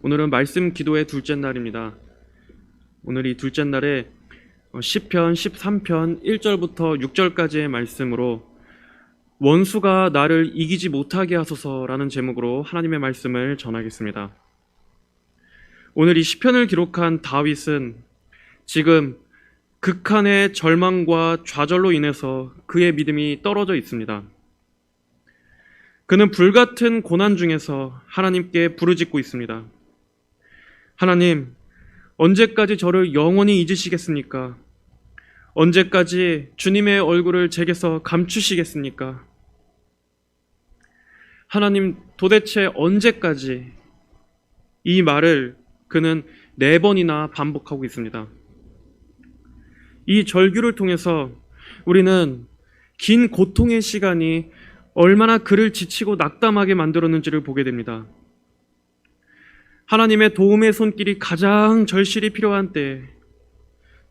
오늘은 말씀 기도의 둘째 날입니다. 오늘 이 둘째 날에 시편 13편 1절부터 6절까지의 말씀으로 원수가 나를 이기지 못하게 하소서라는 제목으로 하나님의 말씀을 전하겠습니다. 오늘 이 시편을 기록한 다윗은 지금 극한의 절망과 좌절로 인해서 그의 믿음이 떨어져 있습니다. 그는 불같은 고난 중에서 하나님께 부르짖고 있습니다. 하나님, 언제까지 저를 영원히 잊으시겠습니까? 언제까지 주님의 얼굴을 제게서 감추시겠습니까? 하나님, 도대체 언제까지? 이 말을 그는 4번이나 반복하고 있습니다. 이 절규를 통해서 우리는 긴 고통의 시간이 얼마나 그를 지치고 낙담하게 만들었는지를 보게 됩니다. 하나님의 도움의 손길이 가장 절실히 필요한 때에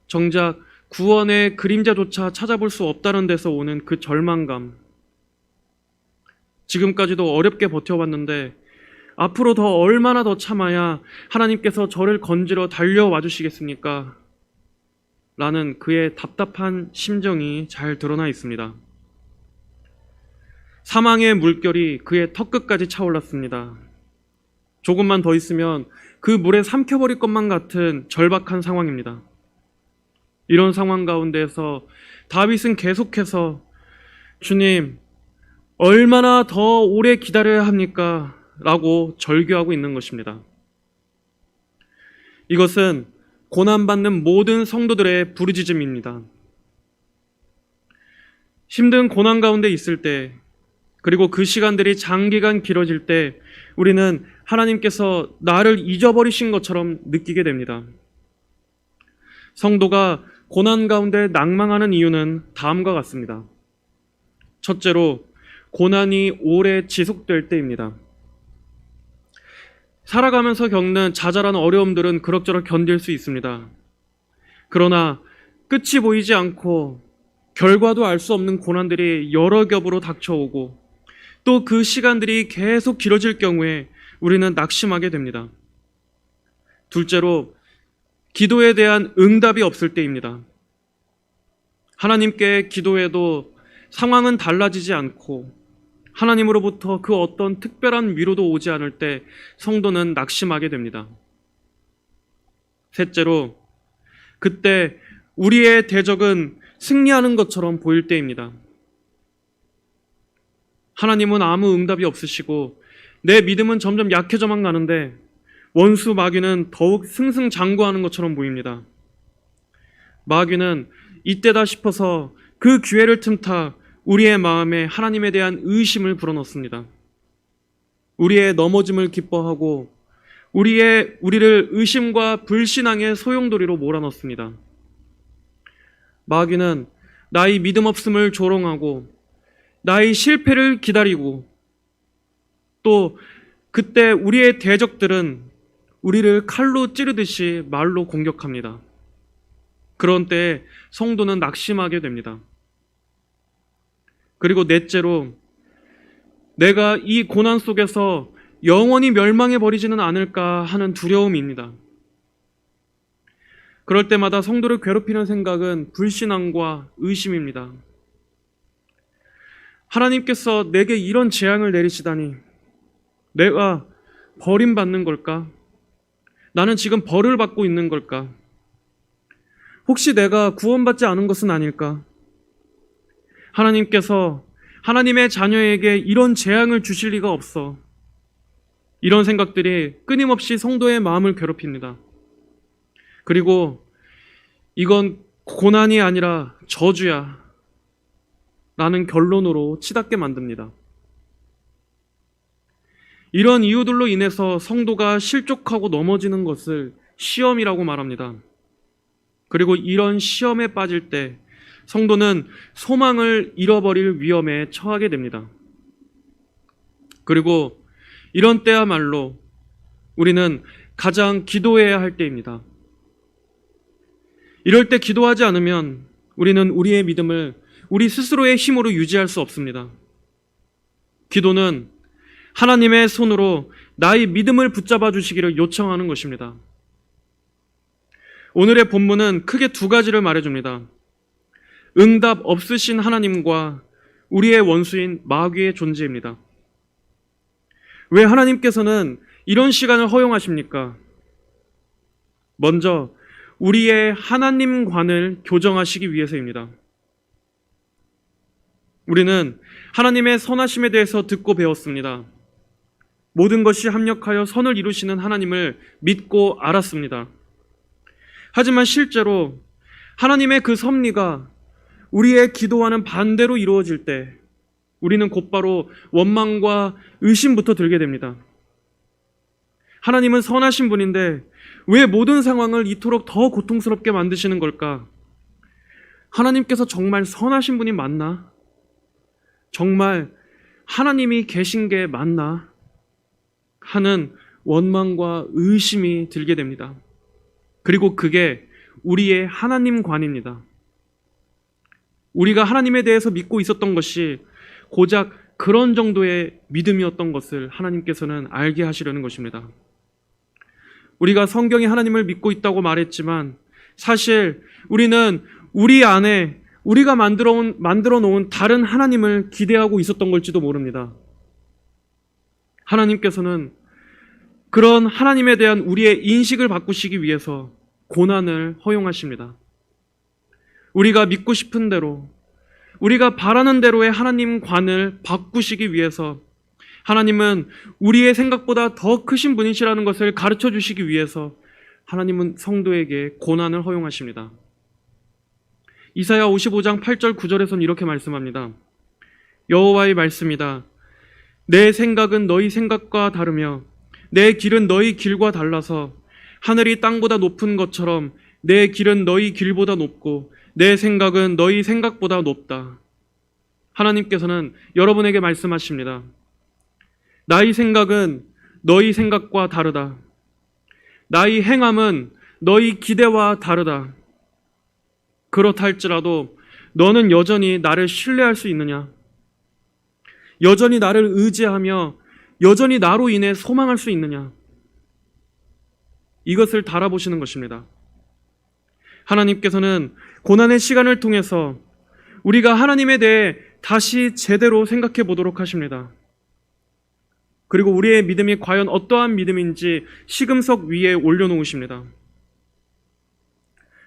정작 구원의 그림자조차 찾아볼 수 없다는 데서 오는 그 절망감, 지금까지도 어렵게 버텨왔는데 앞으로 더 얼마나 더 참아야 하나님께서 저를 건지러 달려와 주시겠습니까? 라는 그의 답답한 심정이 잘 드러나 있습니다. 사망의 물결이 그의 턱끝까지 차올랐습니다. 조금만 더 있으면 그 물에 삼켜버릴 것만 같은 절박한 상황입니다. 이런 상황 가운데서 다윗은 계속해서 주님, 얼마나 더 오래 기다려야 합니까? 라고 절규하고 있는 것입니다. 이것은 고난받는 모든 성도들의 부르짖음입니다. 힘든 고난 가운데 있을 때, 그리고 그 시간들이 장기간 길어질 때 우리는 하나님께서 나를 잊어버리신 것처럼 느끼게 됩니다. 성도가 고난 가운데 낭망하는 이유는 다음과 같습니다. 첫째로, 고난이 오래 지속될 때입니다. 살아가면서 겪는 자잘한 어려움들은 그럭저럭 견딜 수 있습니다. 그러나 끝이 보이지 않고 결과도 알 수 없는 고난들이 여러 겹으로 닥쳐오고 또 그 시간들이 계속 길어질 경우에 우리는 낙심하게 됩니다. 둘째로, 기도에 대한 응답이 없을 때입니다. 하나님께 기도해도 상황은 달라지지 않고 하나님으로부터 그 어떤 특별한 위로도 오지 않을 때 성도는 낙심하게 됩니다. 셋째로, 그때 우리의 대적은 승리하는 것처럼 보일 때입니다. 하나님은 아무 응답이 없으시고 내 믿음은 점점 약해져만 가는데 원수 마귀는 더욱 승승장구하는 것처럼 보입니다. 마귀는 이때다 싶어서 그 기회를 틈타 우리의 마음에 하나님에 대한 의심을 불어넣습니다. 우리의 넘어짐을 기뻐하고 우리를 의심과 불신앙의 소용돌이로 몰아넣습니다. 마귀는 나의 믿음 없음을 조롱하고 나의 실패를 기다리고 또 그때 우리의 대적들은 우리를 칼로 찌르듯이 말로 공격합니다. 그런 때에 성도는 낙심하게 됩니다. 그리고 넷째로, 내가 이 고난 속에서 영원히 멸망해버리지는 않을까 하는 두려움입니다. 그럴 때마다 성도를 괴롭히는 생각은 불신앙과 의심입니다. 하나님께서 내게 이런 재앙을 내리시다니, 내가 버림받는 걸까? 나는 지금 벌을 받고 있는 걸까? 혹시 내가 구원받지 않은 것은 아닐까? 하나님께서 하나님의 자녀에게 이런 재앙을 주실 리가 없어. 이런 생각들이 끊임없이 성도의 마음을 괴롭힙니다. 그리고 이건 고난이 아니라 저주야 라는 결론으로 치닫게 만듭니다. 이런 이유들로 인해서 성도가 실족하고 넘어지는 것을 시험이라고 말합니다. 그리고 이런 시험에 빠질 때 성도는 소망을 잃어버릴 위험에 처하게 됩니다. 그리고 이런 때야말로 우리는 가장 기도해야 할 때입니다. 이럴 때 기도하지 않으면 우리는 우리의 믿음을 우리 스스로의 힘으로 유지할 수 없습니다. 기도는 하나님의 손으로 나의 믿음을 붙잡아 주시기를 요청하는 것입니다. 오늘의 본문은 크게 두 가지를 말해줍니다. 응답 없으신 하나님과 우리의 원수인 마귀의 존재입니다. 왜 하나님께서는 이런 시간을 허용하십니까? 먼저 우리의 하나님관을 교정하시기 위해서입니다. 우리는 하나님의 선하심에 대해서 듣고 배웠습니다. 모든 것이 합력하여 선을 이루시는 하나님을 믿고 알았습니다. 하지만 실제로 하나님의 그 섭리가 우리의 기도와는 반대로 이루어질 때 우리는 곧바로 원망과 의심부터 들게 됩니다. 하나님은 선하신 분인데 왜 모든 상황을 이토록 더 고통스럽게 만드시는 걸까? 하나님께서 정말 선하신 분이 맞나? 정말 하나님이 계신 게 맞나? 하는 원망과 의심이 들게 됩니다. 그리고 그게 우리의 하나님관입니다. 우리가 하나님에 대해서 믿고 있었던 것이 고작 그런 정도의 믿음이었던 것을 하나님께서는 알게 하시려는 것입니다. 우리가 성경에 하나님을 믿고 있다고 말했지만 사실 우리는 우리 안에 우리가 만들어 놓은 다른 하나님을 기대하고 있었던 걸지도 모릅니다. 하나님께서는 그런 하나님에 대한 우리의 인식을 바꾸시기 위해서 고난을 허용하십니다. 우리가 믿고 싶은 대로, 우리가 바라는 대로의 하나님관을 바꾸시기 위해서 하나님은 우리의 생각보다 더 크신 분이시라는 것을 가르쳐 주시기 위해서 하나님은 성도에게 고난을 허용하십니다. 이사야 55장 8절 9절에서는 이렇게 말씀합니다. 여호와의 말씀이다. 내 생각은 너희 생각과 다르며 내 길은 너희 길과 달라서 하늘이 땅보다 높은 것처럼 내 길은 너희 길보다 높고 내 생각은 너희 생각보다 높다. 하나님께서는 여러분에게 말씀하십니다. 나의 생각은 너희 생각과 다르다. 나의 행함은 너희 기대와 다르다. 그렇다 할지라도 너는 여전히 나를 신뢰할 수 있느냐? 여전히 나를 의지하며 여전히 나로 인해 소망할 수 있느냐? 이것을 달아보시는 것입니다. 하나님께서는 고난의 시간을 통해서 우리가 하나님에 대해 다시 제대로 생각해 보도록 하십니다. 그리고 우리의 믿음이 과연 어떠한 믿음인지 시금석 위에 올려놓으십니다.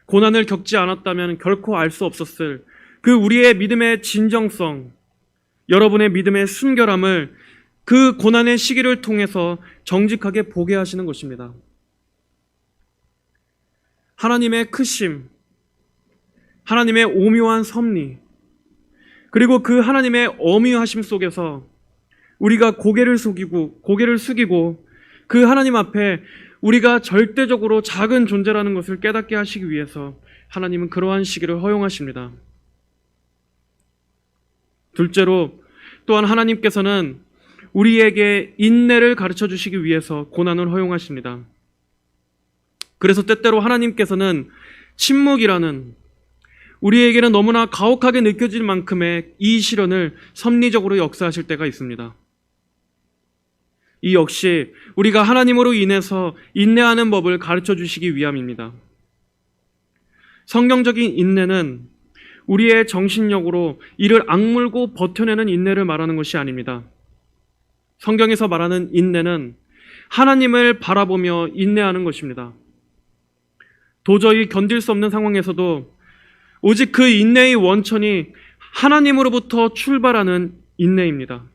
고난을 겪지 않았다면 결코 알 수 없었을 그 우리의 믿음의 진정성, 여러분의 믿음의 순결함을 그 고난의 시기를 통해서 정직하게 보게 하시는 것입니다. 하나님의 크심, 하나님의 오묘한 섭리, 그리고 그 하나님의 어미하심 속에서 우리가 고개를 숙이고 그 하나님 앞에 우리가 절대적으로 작은 존재라는 것을 깨닫게 하시기 위해서 하나님은 그러한 시기를 허용하십니다. 둘째로 또한 하나님께서는 우리에게 인내를 가르쳐 주시기 위해서 고난을 허용하십니다. 그래서 때때로 하나님께서는 침묵이라는 우리에게는 너무나 가혹하게 느껴질 만큼의 이 시련을 섭리적으로 역사하실 때가 있습니다. 이 역시 우리가 하나님으로 인해서 인내하는 법을 가르쳐 주시기 위함입니다. 성경적인 인내는 우리의 정신력으로 이를 악물고 버텨내는 인내를 말하는 것이 아닙니다. 성경에서 말하는 인내는 하나님을 바라보며 인내하는 것입니다. 도저히 견딜 수 없는 상황에서도 오직 그 인내의 원천이 하나님으로부터 출발하는 인내입니다.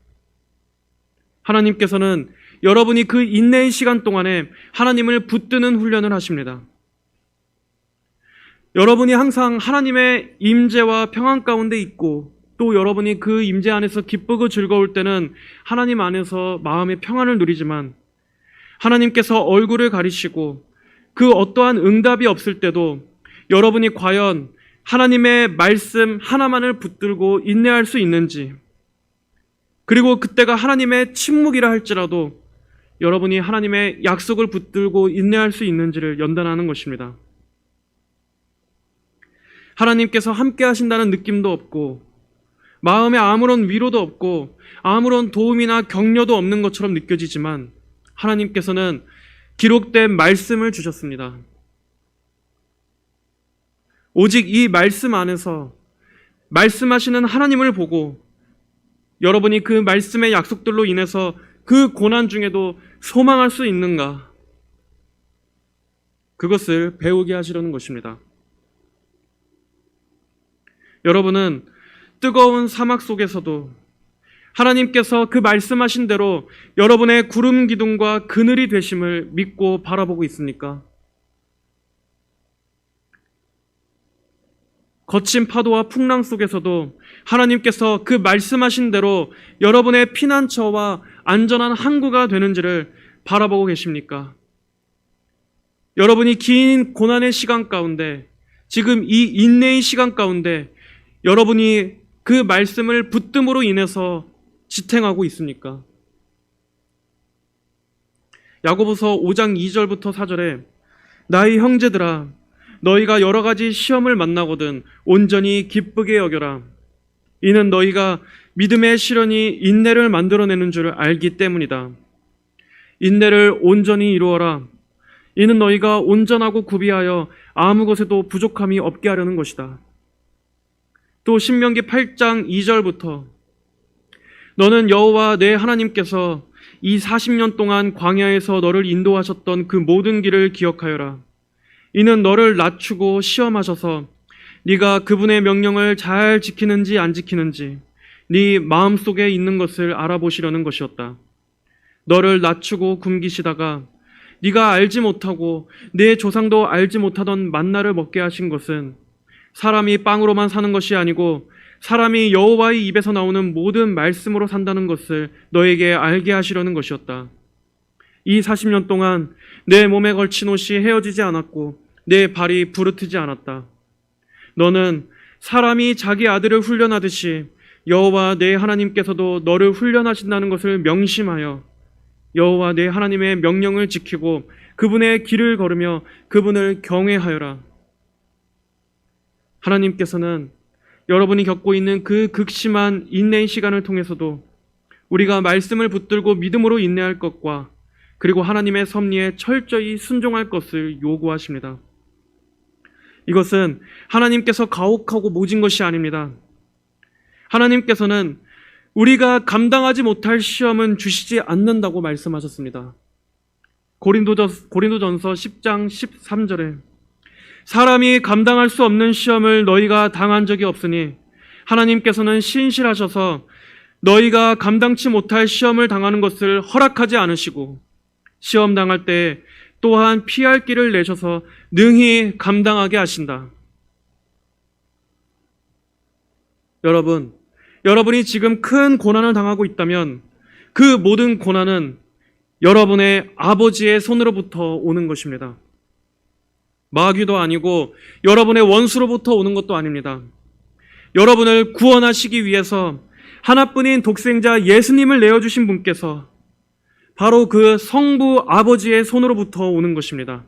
하나님께서는 여러분이 그 인내의 시간 동안에 하나님을 붙드는 훈련을 하십니다. 여러분이 항상 하나님의 임재와 평안 가운데 있고 또 여러분이 그 임재 안에서 기쁘고 즐거울 때는 하나님 안에서 마음의 평안을 누리지만 하나님께서 얼굴을 가리시고 그 어떠한 응답이 없을 때도 여러분이 과연 하나님의 말씀 하나만을 붙들고 인내할 수 있는지, 그리고 그때가 하나님의 침묵이라 할지라도 여러분이 하나님의 약속을 붙들고 인내할 수 있는지를 연단하는 것입니다. 하나님께서 함께 하신다는 느낌도 없고 마음에 아무런 위로도 없고 아무런 도움이나 격려도 없는 것처럼 느껴지지만 하나님께서는 기록된 말씀을 주셨습니다. 오직 이 말씀 안에서 말씀하시는 하나님을 보고 여러분이 그 말씀의 약속들로 인해서 그 고난 중에도 소망할 수 있는가? 그것을 배우게 하시려는 것입니다. 여러분은 뜨거운 사막 속에서도 하나님께서 그 말씀하신 대로 여러분의 구름 기둥과 그늘이 되심을 믿고 바라보고 있습니까? 거친 파도와 풍랑 속에서도 하나님께서 그 말씀하신 대로 여러분의 피난처와 안전한 항구가 되는지를 바라보고 계십니까? 여러분이 긴 고난의 시간 가운데, 지금 이 인내의 시간 가운데 여러분이 그 말씀을 붙듦으로 인해서 지탱하고 있습니까? 야고보서 5장 2절부터 4절에 나의 형제들아 너희가 여러 가지 시험을 만나거든 온전히 기쁘게 여겨라. 이는 너희가 믿음의 시련이 인내를 만들어내는 줄 알기 때문이다. 인내를 온전히 이루어라. 이는 너희가 온전하고 구비하여 아무 것에도 부족함이 없게 하려는 것이다. 또 신명기 8장 2절부터 너는 여호와 내 하나님께서 이 40년 동안 광야에서 너를 인도하셨던 그 모든 길을 기억하여라. 이는 너를 낮추고 시험하셔서 네가 그분의 명령을 잘 지키는지 안 지키는지 네 마음속에 있는 것을 알아보시려는 것이었다. 너를 낮추고 굶기시다가 네가 알지 못하고 내 조상도 알지 못하던 만나를 먹게 하신 것은 사람이 빵으로만 사는 것이 아니고 사람이 여호와의 입에서 나오는 모든 말씀으로 산다는 것을 너에게 알게 하시려는 것이었다. 이 40년 동안 내 몸에 걸친 옷이 헤어지지 않았고 내 발이 부르트지 않았다. 너는 사람이 자기 아들을 훈련하듯이 여호와 내 하나님께서도 너를 훈련하신다는 것을 명심하여 여호와 내 하나님의 명령을 지키고 그분의 길을 걸으며 그분을 경외하여라. 하나님께서는 여러분이 겪고 있는 그 극심한 인내의 시간을 통해서도 우리가 말씀을 붙들고 믿음으로 인내할 것과 그리고 하나님의 섭리에 철저히 순종할 것을 요구하십니다. 이것은 하나님께서 가혹하고 모진 것이 아닙니다. 하나님께서는 우리가 감당하지 못할 시험은 주시지 않는다고 말씀하셨습니다. 고린도전서 10장 13절에 사람이 감당할 수 없는 시험을 너희가 당한 적이 없으니 하나님께서는 신실하셔서 너희가 감당치 못할 시험을 당하는 것을 허락하지 않으시고 시험 당할 때 또한 피할 길을 내셔서 능히 감당하게 하신다. 여러분이 지금 큰 고난을 당하고 있다면 그 모든 고난은 여러분의 아버지의 손으로부터 오는 것입니다. 마귀도 아니고 여러분의 원수로부터 오는 것도 아닙니다. 여러분을 구원하시기 위해서 하나뿐인 독생자 예수님을 내어주신 분께서 바로 그 성부 아버지의 손으로부터 오는 것입니다.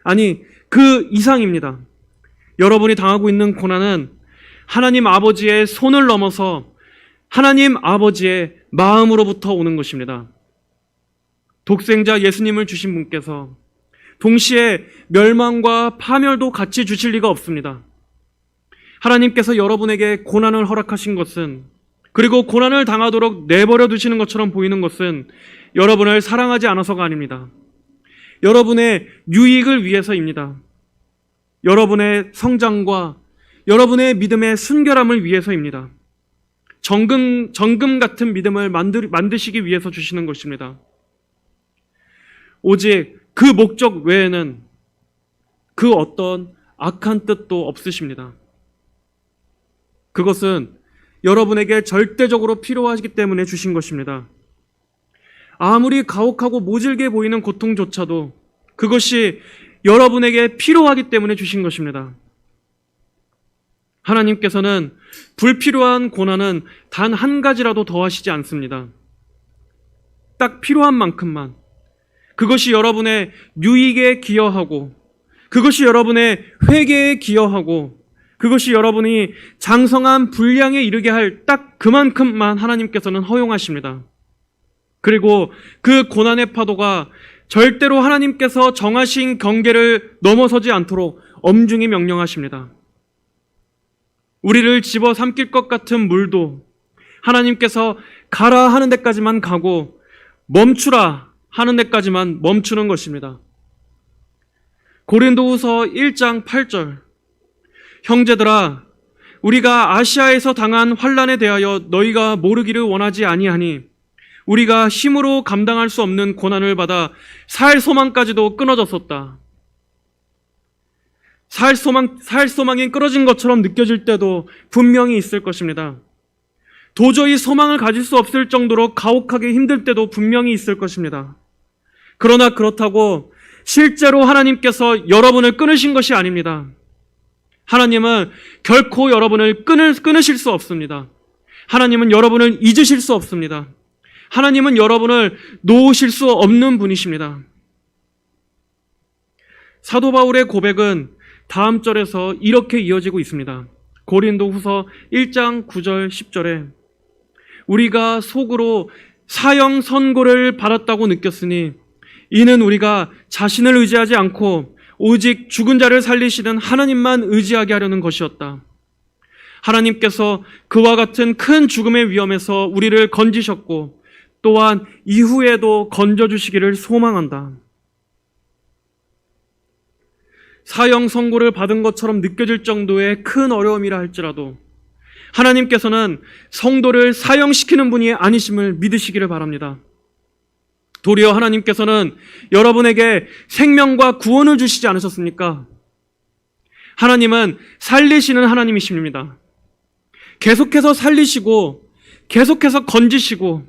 아니, 그 이상입니다. 여러분이 당하고 있는 고난은 하나님 아버지의 손을 넘어서 하나님 아버지의 마음으로부터 오는 것입니다. 독생자 예수님을 주신 분께서 동시에 멸망과 파멸도 같이 주실 리가 없습니다. 하나님께서 여러분에게 고난을 허락하신 것은, 그리고 고난을 당하도록 내버려 두시는 것처럼 보이는 것은 여러분을 사랑하지 않아서가 아닙니다. 여러분의 유익을 위해서입니다. 여러분의 성장과 여러분의 믿음의 순결함을 위해서입니다. 정금 같은 믿음을 만드시기 위해서 주시는 것입니다. 오직 그 목적 외에는 그 어떤 악한 뜻도 없으십니다. 그것은 여러분에게 절대적으로 필요하기 때문에 주신 것입니다. 아무리 가혹하고 모질게 보이는 고통조차도 그것이 여러분에게 필요하기 때문에 주신 것입니다. 하나님께서는 불필요한 고난은 단 한 가지라도 더하시지 않습니다. 딱 필요한 만큼만, 그것이 여러분의 유익에 기여하고, 그것이 여러분의 회개에 기여하고, 그것이 여러분이 장성한 분량에 이르게 할 딱 그만큼만 하나님께서는 허용하십니다. 그리고 그 고난의 파도가 절대로 하나님께서 정하신 경계를 넘어서지 않도록 엄중히 명령하십니다. 우리를 집어삼킬 것 같은 물도 하나님께서 가라 하는 데까지만 가고 멈추라 하는 데까지만 멈추는 것입니다. 고린도후서 1장 8절, 형제들아 우리가 아시아에서 당한 환난에 대하여 너희가 모르기를 원하지 아니하니 우리가 힘으로 감당할 수 없는 고난을 받아 살 소망까지도 끊어졌었다. 살 소망이 끊어진 것처럼 느껴질 때도 분명히 있을 것입니다. 도저히 소망을 가질 수 없을 정도로 가혹하게 힘들 때도 분명히 있을 것입니다. 그러나 그렇다고 실제로 하나님께서 여러분을 끊으신 것이 아닙니다. 하나님은 결코 여러분을 끊으실 수 없습니다. 하나님은 여러분을 잊으실 수 없습니다. 하나님은 여러분을 놓으실 수 없는 분이십니다. 사도 바울의 고백은 다음 절에서 이렇게 이어지고 있습니다. 고린도후서 1장 9절 10절에 우리가 속으로 사형 선고를 받았다고 느꼈으니 이는 우리가 자신을 의지하지 않고 오직 죽은 자를 살리시는 하나님만 의지하게 하려는 것이었다. 하나님께서 그와 같은 큰 죽음의 위험에서 우리를 건지셨고 또한 이후에도 건져주시기를 소망한다. 사형 선고를 받은 것처럼 느껴질 정도의 큰 어려움이라 할지라도 하나님께서는 성도를 사형시키는 분이 아니심을 믿으시기를 바랍니다. 도리어 하나님께서는 여러분에게 생명과 구원을 주시지 않으셨습니까? 하나님은 살리시는 하나님이십니다. 계속해서 살리시고 계속해서 건지시고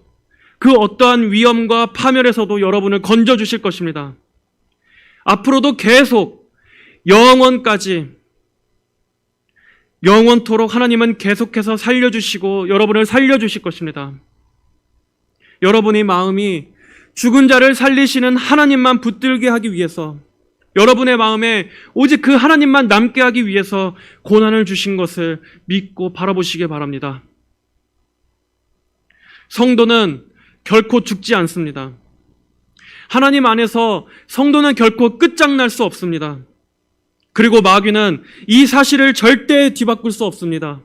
그 어떠한 위험과 파멸에서도 여러분을 건져주실 것입니다. 앞으로도 계속 영원토록 하나님은 계속해서 살려주시고 여러분을 살려주실 것입니다. 여러분의 마음이 죽은 자를 살리시는 하나님만 붙들게 하기 위해서, 여러분의 마음에 오직 그 하나님만 남게 하기 위해서 고난을 주신 것을 믿고 바라보시기 바랍니다. 성도는 결코 죽지 않습니다. 하나님 안에서 성도는 결코 끝장날 수 없습니다. 그리고 마귀는 이 사실을 절대 뒤바꿀 수 없습니다.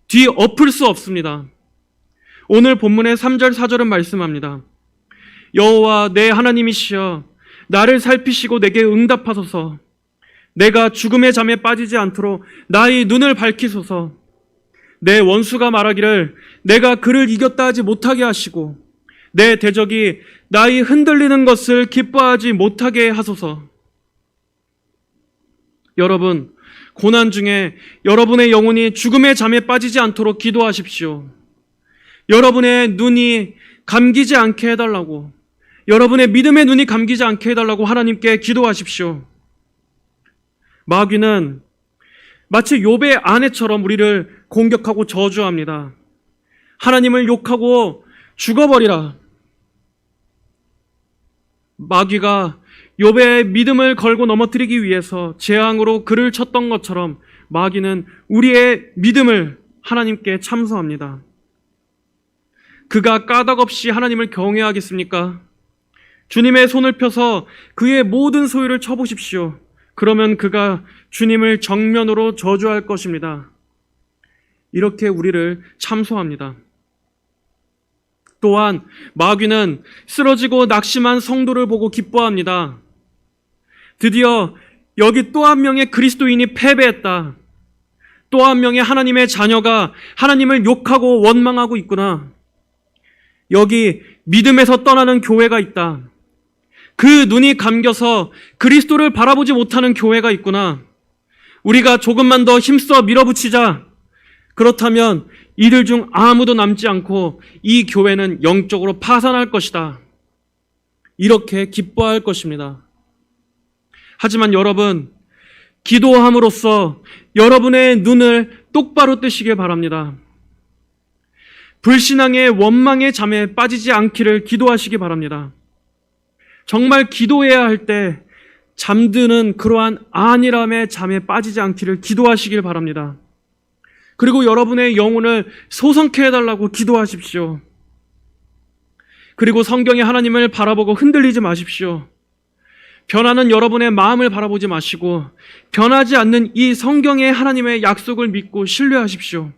뒤엎을 수 없습니다. 오늘 본문의 3절 4절은 말씀합니다. 여호와 내 하나님이시여 나를 살피시고 내게 응답하소서. 내가 죽음의 잠에 빠지지 않도록 나의 눈을 밝히소서. 내 원수가 말하기를 내가 그를 이겼다 하지 못하게 하시고 내 대적이 나의 흔들리는 것을 기뻐하지 못하게 하소서. 여러분, 고난 중에 여러분의 영혼이 죽음의 잠에 빠지지 않도록 기도하십시오. 여러분의 눈이 감기지 않게 해달라고, 여러분의 믿음의 눈이 감기지 않게 해달라고 하나님께 기도하십시오. 마귀는 마치 욥의 아내처럼 우리를 공격하고 저주합니다. 하나님을 욕하고 죽어버리라. 마귀가 욥의 믿음을 걸고 넘어뜨리기 위해서 재앙으로 그를 쳤던 것처럼 마귀는 우리의 믿음을 하나님께 참소합니다. 그가 까닭없이 하나님을 경외하겠습니까? 주님의 손을 펴서 그의 모든 소유를 쳐보십시오. 그러면 그가 주님을 정면으로 저주할 것입니다. 이렇게 우리를 참소합니다. 또한 마귀는 쓰러지고 낙심한 성도를 보고 기뻐합니다. 드디어 여기 또 한 명의 그리스도인이 패배했다. 또 한 명의 하나님의 자녀가 하나님을 욕하고 원망하고 있구나. 여기 믿음에서 떠나는 교회가 있다. 그 눈이 감겨서 그리스도를 바라보지 못하는 교회가 있구나. 우리가 조금만 더 힘써 밀어붙이자. 그렇다면 이들 중 아무도 남지 않고 이 교회는 영적으로 파산할 것이다. 이렇게 기뻐할 것입니다. 하지만 여러분, 기도함으로써 여러분의 눈을 똑바로 뜨시길 바랍니다. 불신앙의 원망의 잠에 빠지지 않기를 기도하시기 바랍니다. 정말 기도해야 할 때 잠드는 그러한 안일함의 잠에 빠지지 않기를 기도하시길 바랍니다. 그리고 여러분의 영혼을 소성케 해달라고 기도하십시오. 그리고 성경의 하나님을 바라보고 흔들리지 마십시오. 변하는 여러분의 마음을 바라보지 마시고 변하지 않는 이 성경의 하나님의 약속을 믿고 신뢰하십시오.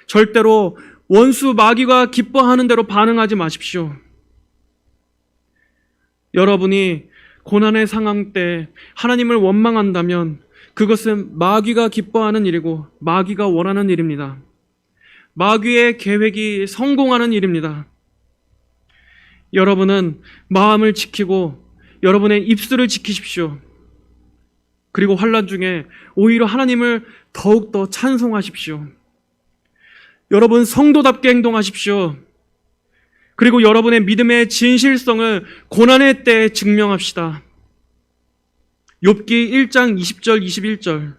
절대로 원수 마귀가 기뻐하는 대로 반응하지 마십시오. 여러분이 고난의 상황 때 하나님을 원망한다면 그것은 마귀가 기뻐하는 일이고 마귀가 원하는 일입니다. 마귀의 계획이 성공하는 일입니다. 여러분은 마음을 지키고 여러분의 입술을 지키십시오. 그리고 환난 중에 오히려 하나님을 더욱더 찬송하십시오. 여러분 성도답게 행동하십시오. 그리고 여러분의 믿음의 진실성을 고난의 때에 증명합시다. 욥기 1장 20절 21절.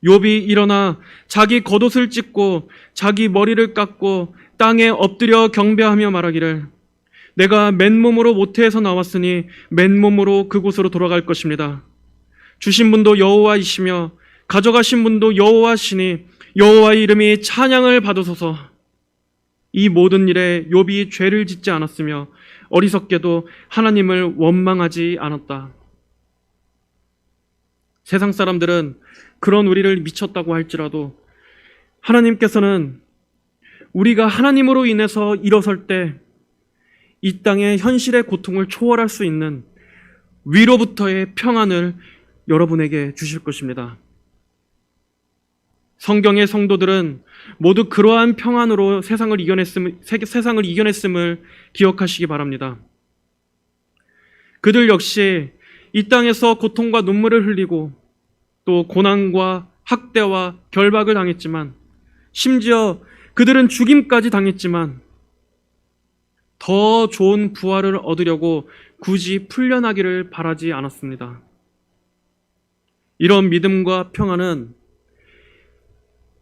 욥이 일어나 자기 겉옷을 찢고 자기 머리를 깎고 땅에 엎드려 경배하며 말하기를 내가 맨몸으로 모태에서 나왔으니 맨몸으로 그곳으로 돌아갈 것입니다. 주신 분도 여호와이시며 가져가신 분도 여호와시니 여호와의 이름이 찬양을 받으소서. 이 모든 일에 욥이 죄를 짓지 않았으며 어리석게도 하나님을 원망하지 않았다. 세상 사람들은 그런 우리를 미쳤다고 할지라도 하나님께서는 우리가 하나님으로 인해서 일어설 때 이 땅의 현실의 고통을 초월할 수 있는 위로부터의 평안을 여러분에게 주실 것입니다. 성경의 성도들은 모두 그러한 평안으로 세상을 이겨냈음을 기억하시기 바랍니다. 그들 역시 이 땅에서 고통과 눈물을 흘리고 또 고난과 학대와 결박을 당했지만 심지어 그들은 죽임까지 당했지만 더 좋은 부활을 얻으려고 굳이 풀려나기를 바라지 않았습니다. 이런 믿음과 평안은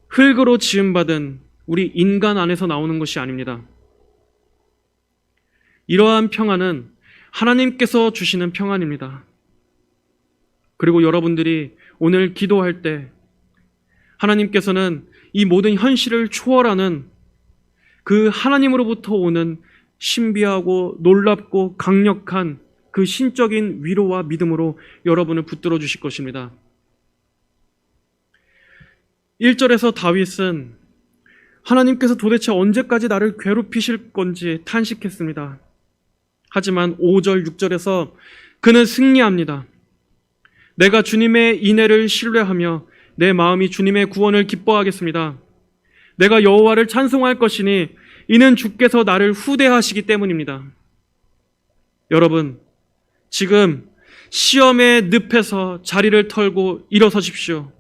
흙으로 지음받은 우리 인간 안에서 나오는 것이 아닙니다. 이러한 평안은 하나님께서 주시는 평안입니다. 그리고 여러분들이 오늘 기도할 때 하나님께서는 이 모든 현실을 초월하는 그 하나님으로부터 오는 신비하고 놀랍고 강력한 그 신적인 위로와 믿음으로 여러분을 붙들어 주실 것입니다. 1절에서 다윗은 하나님께서 도대체 언제까지 나를 괴롭히실 건지 탄식했습니다. 하지만 5절, 6절에서 그는 승리합니다. 내가 주님의 인애를 신뢰하며 내 마음이 주님의 구원을 기뻐하겠습니다. 내가 여호와를 찬송할 것이니 이는 주께서 나를 후대하시기 때문입니다. 여러분, 지금 시험의 늪에서 자리를 털고 일어서십시오.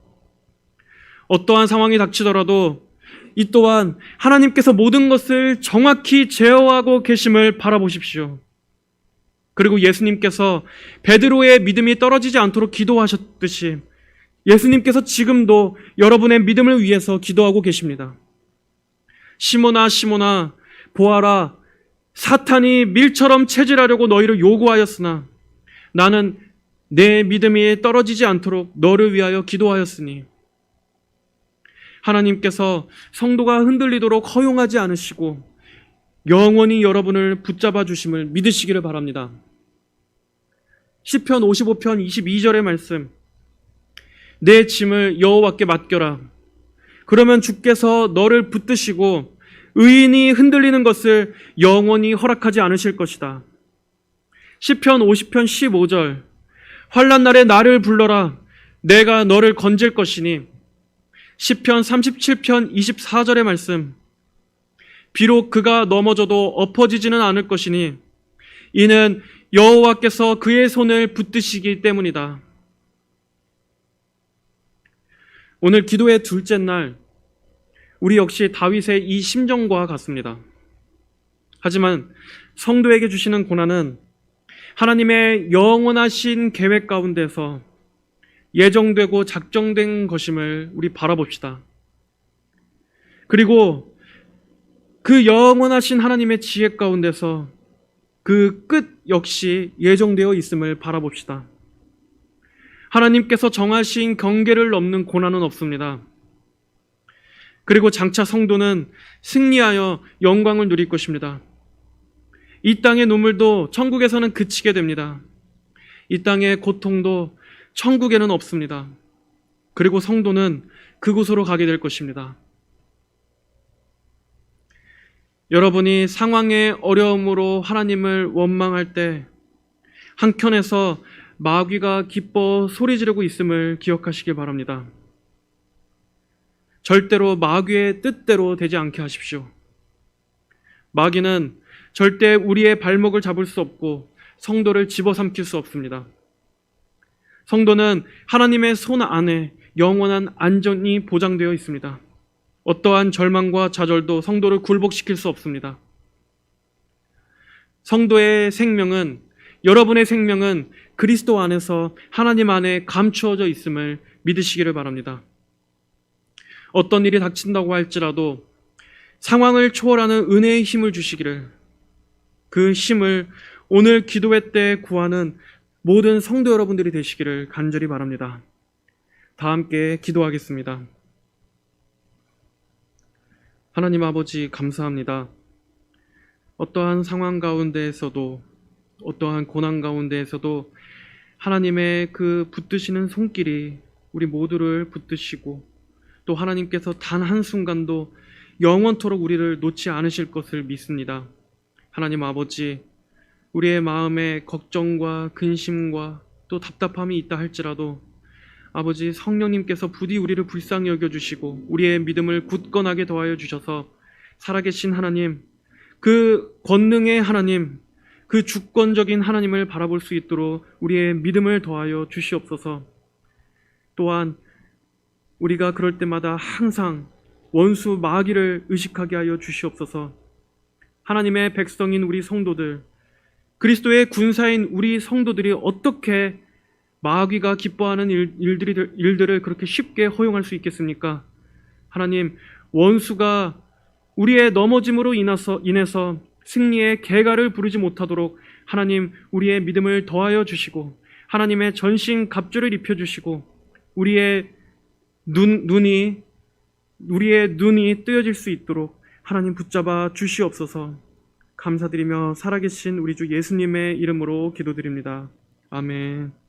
어떠한 상황이 닥치더라도 이 또한 하나님께서 모든 것을 정확히 제어하고 계심을 바라보십시오. 그리고 예수님께서 베드로의 믿음이 떨어지지 않도록 기도하셨듯이 예수님께서 지금도 여러분의 믿음을 위해서 기도하고 계십니다. 시몬아 시몬아 보아라, 사탄이 밀처럼 체질하려고 너희를 요구하였으나 나는 내 믿음이 떨어지지 않도록 너를 위하여 기도하였으니. 하나님께서 성도가 흔들리도록 허용하지 않으시고 영원히 여러분을 붙잡아 주심을 믿으시기를 바랍니다. 시편 55편 22절의 말씀, 내 짐을 여호와께 맡겨라. 그러면 주께서 너를 붙드시고 의인이 흔들리는 것을 영원히 허락하지 않으실 것이다. 시편 50편 15절, 환난 날에 나를 불러라. 내가 너를 건질 것이니. 시편 37편 24절의 말씀, 비록 그가 넘어져도 엎어지지는 않을 것이니 이는 여호와께서 그의 손을 붙드시기 때문이다. 오늘 기도의 둘째 날, 우리 역시 다윗의 이 심정과 같습니다. 하지만 성도에게 주시는 고난은 하나님의 영원하신 계획 가운데서 예정되고 작정된 것임을 우리 바라봅시다. 그리고 그 영원하신 하나님의 지혜 가운데서 그 끝 역시 예정되어 있음을 바라봅시다. 하나님께서 정하신 경계를 넘는 고난은 없습니다. 그리고 장차 성도는 승리하여 영광을 누릴 것입니다. 이 땅의 눈물도 천국에서는 그치게 됩니다. 이 땅의 고통도 천국에는 없습니다. 그리고 성도는 그곳으로 가게 될 것입니다. 여러분이 상황의 어려움으로 하나님을 원망할 때 한켠에서 마귀가 기뻐 소리 지르고 있음을 기억하시길 바랍니다. 절대로 마귀의 뜻대로 되지 않게 하십시오. 마귀는 절대 우리의 발목을 잡을 수 없고 성도를 집어삼킬 수 없습니다. 성도는 하나님의 손 안에 영원한 안전이 보장되어 있습니다. 어떠한 절망과 좌절도 성도를 굴복시킬 수 없습니다. 성도의 생명은, 여러분의 생명은 그리스도 안에서 하나님 안에 감추어져 있음을 믿으시기를 바랍니다. 어떤 일이 닥친다고 할지라도 상황을 초월하는 은혜의 힘을 주시기를, 그 힘을 오늘 기도회 때 구하는 모든 성도 여러분들이 되시기를 간절히 바랍니다. 다 함께 기도하겠습니다. 하나님 아버지, 감사합니다. 어떠한 상황 가운데에서도, 어떠한 고난 가운데에서도 하나님의 그 붙드시는 손길이 우리 모두를 붙드시고, 또 하나님께서 단 한순간도 영원토록 우리를 놓지 않으실 것을 믿습니다. 하나님 아버지, 우리의 마음에 걱정과 근심과 또 답답함이 있다 할지라도 아버지, 성령님께서 부디 우리를 불쌍히 여겨주시고 우리의 믿음을 굳건하게 더하여 주셔서 살아계신 하나님, 그 권능의 하나님, 그 주권적인 하나님을 바라볼 수 있도록 우리의 믿음을 더하여 주시옵소서. 또한 우리가 그럴 때마다 항상 원수 마귀를 의식하게 하여 주시옵소서. 하나님의 백성인 우리 성도들, 그리스도의 군사인 우리 성도들이 어떻게 마귀가 기뻐하는 일들을 그렇게 쉽게 허용할 수 있겠습니까? 하나님, 원수가 우리의 넘어짐으로 인해서 승리의 개가를 부르지 못하도록 하나님, 우리의 믿음을 더하여 주시고 하나님의 전신 갑주를 입혀주시고 우리의 눈이 뜨여질 수 있도록 하나님 붙잡아 주시옵소서. 감사드리며 살아계신 우리 주 예수님의 이름으로 기도드립니다. 아멘.